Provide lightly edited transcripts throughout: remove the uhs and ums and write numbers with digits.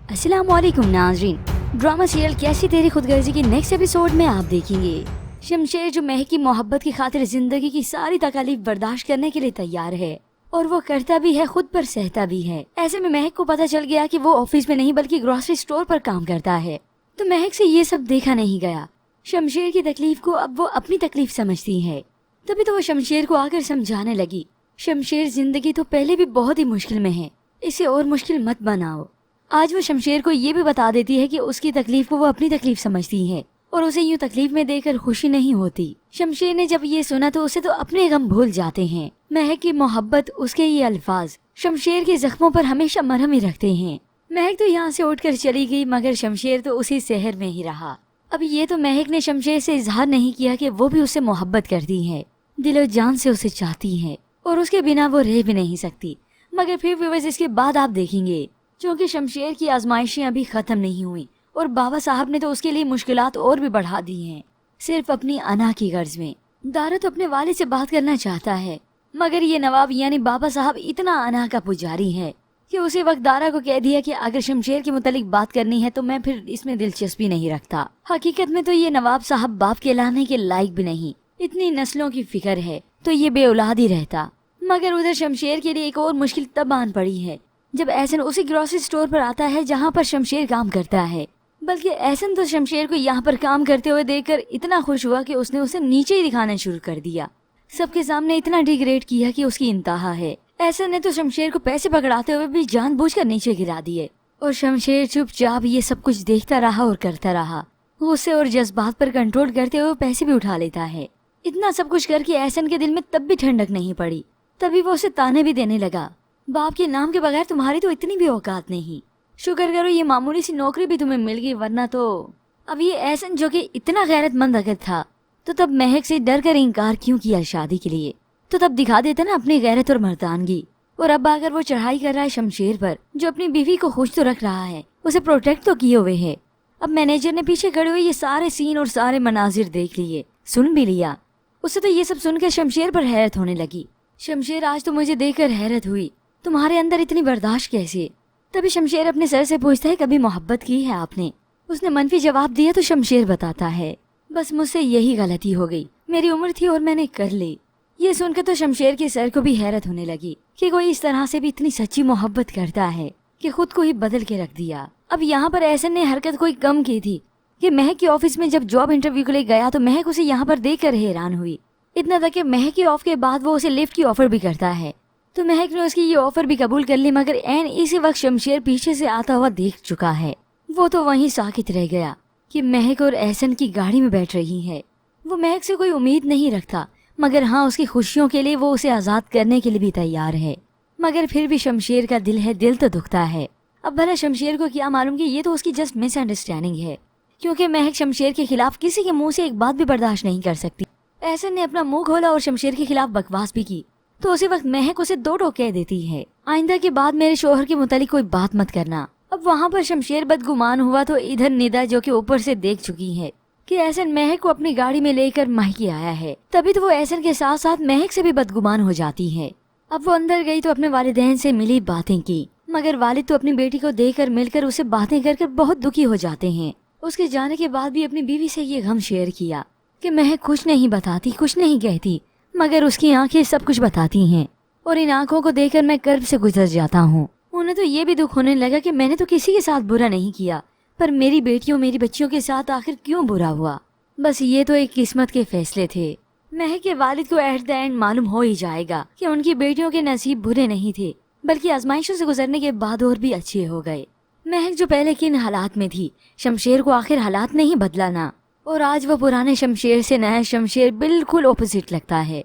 अस्सलाम वालेकुम नाज़रीन। ड्रामा सीरियल कैसी तेरी खुदगर्जी की नेक्स्ट एपिसोड में आप देखेंगे शमशेर जो महक की मोहब्बत की खातिर जिंदगी की सारी तकलीफ बर्दाश्त करने के लिए तैयार है और वो करता भी है, खुद पर सहता भी है। ऐसे में महक को पता चल गया कि वो ऑफिस में नहीं बल्कि ग्रोसरी स्टोर पर काम करता है, तो महक से ये सब देखा नहीं गया। शमशेर की तकलीफ को अब वो अपनी तकलीफ समझती है। तभी तो वो शमशेर को आकर समझाने लगी, शमशेर जिंदगी तो पहले भी बहुत ही मुश्किल में है, इसे और मुश्किल मत बनाओ। आज वो शमशेर को ये भी बता देती है कि उसकी तकलीफ को वो अपनी तकलीफ समझती है और उसे यूं तकलीफ में देखकर खुशी नहीं होती। शमशेर ने जब ये सुना तो उसे तो अपने गम भूल जाते हैं। महक की मोहब्बत, उसके ये अल्फाज शमशेर के जख्मों पर हमेशा मरहम ही रखते हैं। महक तो यहाँ से उठकर चली गई, मगर शमशेर तो उसी शहर में ही रहा। अब ये तो महक ने शमशेर से इजहार नहीं किया कि वो भी उससे मोहब्बत करती है, दिलो जान से उसे चाहती है और उसके बिना वो रह भी नहीं सकती। मगर फिर व्यूअर्स, इसके बाद आप देखेंगे क्योंकि शमशेर की आजमाइशें अभी खत्म नहीं हुई और बाबा साहब ने तो उसके लिए मुश्किलात और भी बढ़ा दी हैं, सिर्फ अपनी अना की गर्ज में। दारा तो अपने वालिद से बात करना चाहता है, मगर ये नवाब यानी बाबा साहब इतना अना का पुजारी है कि उसी वक्त दारा को कह दिया कि अगर शमशेर के मुतालिक बात करनी है तो मैं फिर इसमें दिलचस्पी नहीं रखता। हकीकत में तो ये नवाब साहब बाप कहलाने के लायक भी नहीं, इतनी नस्लों की फिक्र है तो ये बेऔलाद ही रहता। मगर उधर शमशेर के लिए एक और मुश्किल तब आन पड़ी है जब एहसन उसी ग्रोसरी स्टोर पर आता है जहाँ पर शमशेर काम करता है। बल्कि एहसन तो शमशेर को यहाँ पर काम करते हुए देखकर इतना खुश हुआ कि उसने उसे नीचे ही दिखाना शुरू कर दिया। सबके सामने इतना डिग्रेड किया कि उसकी इंतहा है। एहसन ने तो शमशेर को पैसे पकड़ाते हुए भी जानबूझकर नीचे गिरा दिए और शमशेर चुपचाप ये सब कुछ देखता रहा और करता रहा। गुस्से और जज्बात पर कंट्रोल करते हुए पैसे भी उठा लेता है। इतना सब कुछ करके एहसन के दिल में तब भी ठंडक नहीं पड़ी। तभी वो उसे ताने भी देने लगा, बाप के नाम के बगैर तुम्हारी तो इतनी भी औकात नहीं, शुक्र करो ये मामूली सी नौकरी भी तुम्हें मिल गई, वरना तो। अब ये एहसन जो कि इतना गैरतमंद अगर था तो तब महक से डर कर इनकार क्यों किया शादी के लिए, तो तब दिखा देता ना अपनी गैरत और मर्दानगी। और अब आकर वो चढ़ाई कर रहा है शमशेर पर, जो अपनी बीवी को खुश तो रख रहा है, उसे प्रोटेक्ट तो किए हुए है। अब मैनेजर ने पीछे खड़े हुए ये सारे सीन और सारे मनाजिर देख लिए, सुन भी लिया। उससे तो ये सब सुनकर शमशेर पर हैरत होने लगी। शमशेर, आज तो मुझे देखकर हैरत हुई, तुम्हारे अंदर इतनी बर्दाश्त कैसे? तभी शमशेर अपने सर से पूछता है, कभी मोहब्बत की है आपने? उसने मनफी जवाब दिया तो शमशेर बताता है, बस मुझसे यही गलती हो गई, मेरी उम्र थी और मैंने कर ली। ये सुनकर तो शमशेर के सर को भी हैरत होने लगी कि कोई इस तरह से भी इतनी सच्ची मोहब्बत करता है कि खुद को ही बदल के रख दिया। अब यहाँ पर एहसन ने हरकत कोई कम की थी कि महक के ऑफिस में जब जॉब इंटरव्यू के लिए गया तो महक उसे यहाँ पर देख कर हैरान हुई। इतना तक कि महक के ऑफ के बाद वो उसे लिफ्ट की ऑफर भी करता है, तो महक ने उसकी ये ऑफर भी कबूल कर ली। मगर एन इसी वक्त शमशेर पीछे से आता हुआ देख चुका है। वो तो वहीं साकित रह गया कि महक और एहसन की गाड़ी में बैठ रही है। वो महक से कोई उम्मीद नहीं रखता, मगर हाँ, उसकी खुशियों के लिए वो उसे आजाद करने के लिए भी तैयार है। मगर फिर भी शमशेर का दिल है, दिल तो दुखता है। अब भला शमशेर को क्या मालूम कि ये तो उसकी जस्ट मिसअंडरस्टैंडिंग है, क्योंकि महक शमशेर के खिलाफ किसी के मुंह से एक बात भी बर्दाश्त नहीं कर सकती। एहसन ने अपना मुंह खोला और शमशेर के खिलाफ बकवास भी की, तो उसी वक्त महक उसे दो टोक कह देती है, आइंदा के बाद मेरे शोहर के मुतालिक कोई बात मत करना। अब वहाँ पर शमशेर बदगुमान हुआ तो इधर निदा जो कि ऊपर से देख चुकी है कि एहसन महक को अपनी गाड़ी में लेकर मायके आया है, तभी तो वो एहसन के साथ साथ महक से भी बदगुमान हो जाती है। अब वो अंदर गई तो अपने वालिदैन से मिली, बातें की, मगर वालिद तो अपनी बेटी को देखकर मिलकर उसे बातें कर बहुत दुखी हो जाते हैं। उसके जाने के बाद भी अपनी बीवी से ये गम शेयर किया कि महक कुछ नहीं बताती, कुछ नहीं कहती, मगर उसकी आंखें सब कुछ बताती हैं और इन आंखों को देखकर मैं कर्ब से गुजर जाता हूँ। उन्हें तो ये भी दुख होने लगा कि मैंने तो किसी के साथ बुरा नहीं किया, पर मेरी बेटियों, मेरी बच्चियों के साथ आखिर क्यों बुरा हुआ? बस ये तो एक किस्मत के फैसले थे। महक के वालिद को एट द एंड मालूम हो ही जाएगा कि उनकी बेटियों के नसीब बुरे नहीं थे, बल्कि आजमाइशों से गुजरने के बाद और भी अच्छे हो गए। महक जो पहले किन हालात में थी, शमशेर को आखिर हालात नहीं बदला ना, और आज वो पुराने शमशेर से नया शमशेर बिल्कुल ऑपोजिट लगता है।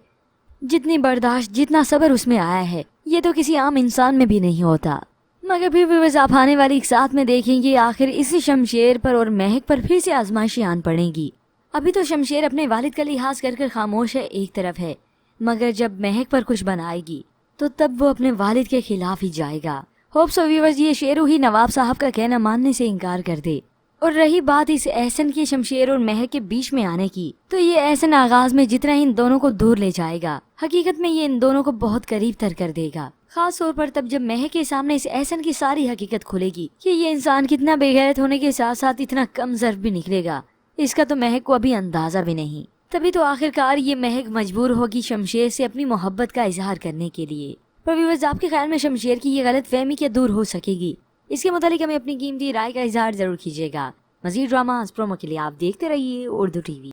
जितनी बर्दाश्त, जितना सब्र उसमें आया है, ये तो किसी आम इंसान में भी नहीं होता। मगर फिर भी आप आने वाली एक साथ में देखेंगे आखिर इसी शमशेर पर और महक पर फिर से आजमाइशें आन पड़ेंगी। अभी तो शमशेर अपने वालिद का लिहाज कर खामोश है, एक तरफ है, मगर जब महक पर कुछ बनाएगी तो तब वो अपने वालिद के खिलाफ ही जाएगा। होप सो व्यूअर्स, ये शेरू ही नवाब साहब का कहना मानने से इनकार कर दे। और रही बात इस एहसन की शमशेर और महक के बीच में आने की, तो ये एहसन आगाज में जितना इन दोनों को दूर ले जाएगा, हकीकत में ये इन दोनों को बहुत करीब तर कर देगा। خاص طور پر تب جب مہک کے سامنے اس احسن کی ساری حقیقت کھلے گی کہ یہ انسان کتنا بے غیرت ہونے کے ساتھ ساتھ اتنا کم ظرف بھی نکلے گا، اس کا تو مہک کو ابھی اندازہ بھی نہیں۔ تبھی تو آخر کار یہ مہک مجبور ہوگی شمشیر سے اپنی محبت کا اظہار کرنے کے لیے۔ پر ویورز، آپ کے خیال میں شمشیر کی یہ غلط فہمی کیا دور ہو سکے گی؟ اس کے متعلق ہمیں اپنی قیمتی رائے کا اظہار ضرور کیجیے گا۔ مزید ڈراماز پرومو کے لیے آپ دیکھتے رہیے اردو ٹی وی۔